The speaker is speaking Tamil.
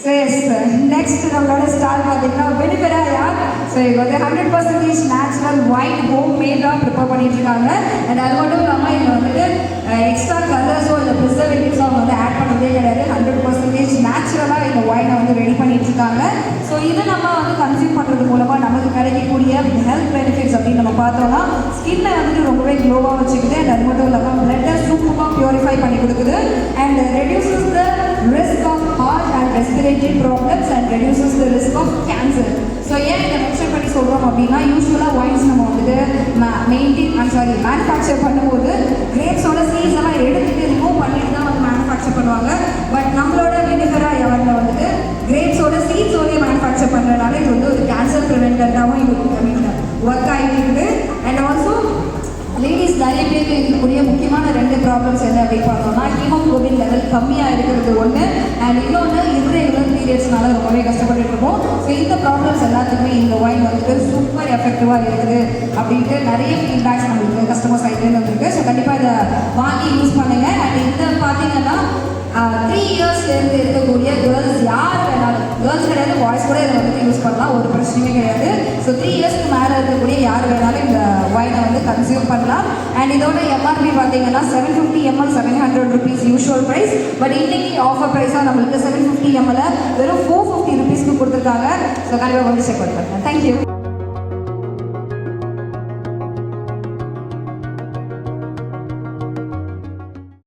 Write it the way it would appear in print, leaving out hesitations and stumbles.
ஸோ எஸ் நெக்ஸ்ட் நம்மளோட ஸ்டார் பார்த்தீங்கன்னா வெனிபெரா யார். ஸோ இது வந்து 100% நேச்சுரல் ஒயிட் ஹோம் மேடாக ப்ரிப்பேர் பண்ணிட்டு இருக்காங்க. அண்ட் அது மட்டும் இல்லாமல் இதில் வந்துட்டு எக்ஸ்ட்ரா கலர்ஸோ இல்லை ப்ரிசர்வேட்டிவ்ஸோ அவங்க வந்து ஆட் பண்ணுறதே கிடையாது. 100% நேச்சுரலாக இந்த ஒயினை வந்து ரெடி பண்ணிட்டு இருக்காங்க. ஸோ இதை நம்ம வந்து கன்சியூம் பண்ணுறது மூலமாக நமக்கு கிடைக்கக்கூடிய ஹெல்த் பெனிஃபிட்ஸ் அப்படின்னு நம்ம பார்த்தோம்னா ஸ்கின்னை வந்துட்டு ரொம்பவே க்ளோவாக வச்சுக்குது. அண்ட் அது மட்டும் இல்லாமல் பிளட்டை சூப்பராக பியூரிஃபை பண்ணி கொடுக்குது. And reduces the risk of heart and respiratory problems and reduces the risk of cancer. So ஏன் இதை மென்ஷன் பண்ணி சொல்கிறோம் அப்படின்னா யூஸ்வலாக ஒயின்ஸ் நம்ம வந்துட்டு மேனுஃபேக்சர் பண்ணும்போது கிரேப்ஸோட சீட்ஸ் எல்லாம் எடுத்துகிட்டு ரிமூவ் பண்ணிட்டு தான் வந்து மேனுஃபேக்சர் பண்ணுவாங்க. பட் நம்மளோட வெனிபெரா யாரில் வந்துட்டு கிரேப்ஸோட சீட்ஸோடய மேனுஃபேக்சர் பண்ணுறதுனால இது வந்து ஒரு கேன்சர் ப்ரிவென்டண்டாகவும் இது ஒர்க் ஆகிட்டு இருக்குது. அண்ட் ஆல்சோ லேடிஸ் நிறைய பேருக்கு இருக்கக்கூடிய முக்கியமான 2 ப்ராப்ளம்ஸ் என்ன அப்படின்னு பார்த்தோம்னா ஹீமோகுளோபின் லெவல் கம்மியாக இருக்கிறது ஒன்று, அண்ட் இன்னொன்று இர்ரெகுலர் பீரியட்ஸ்னால ரொம்பவே கஷ்டப்பட்டு இருக்கோம். ஸோ இந்த ப்ராப்ளம்ஸ் எல்லாத்துக்குமே இந்த ஒயின் வந்துட்டு சூப்பர் எஃபெக்டிவாக இருக்குது அப்படின்ட்டு நிறைய ஃபீட்பேக்ஸ் நம்மளுக்கு கஸ்டமர் சைட்லேருந்து வந்துருக்கு. ஸோ கண்டிப்பாக இதை வாங்கி யூஸ் பண்ணுங்கள். அண்ட் இந்த பார்த்தீங்கன்னா 3 இயர்ஸ்லேருந்து இருக்கக்கூடிய கேர்ள்ஸ் யார் வேணாலும், கேர்ள்ஸ் கிடையாது பாய்ஸ் கூட இதை வந்துட்டு யூஸ் பண்ணலாம், ஒரு பிரச்சனையுமே கிடையாது. ஸோ 3 இயர்ஸ்க்கு மேலே இருக்கக்கூடிய யார் வேணாலும் இந்த ஒயினை வந்து கன்சியூம் பண்ணலாம். அண்ட் இதோட எம்ஆர்பி பார்த்தீங்கன்னா 750 ml 700 rupees usual price. But இன்னைக்கு ஆஃபர் ப்ரைஸாக நம்மளுக்கு 750 ml வெறும் 450 rupeesக்கு கொடுத்துருக்காங்க. ஸோ கண்டிப்பாக வந்து செக் பண்ணுறாங்க. தேங்க்யூ.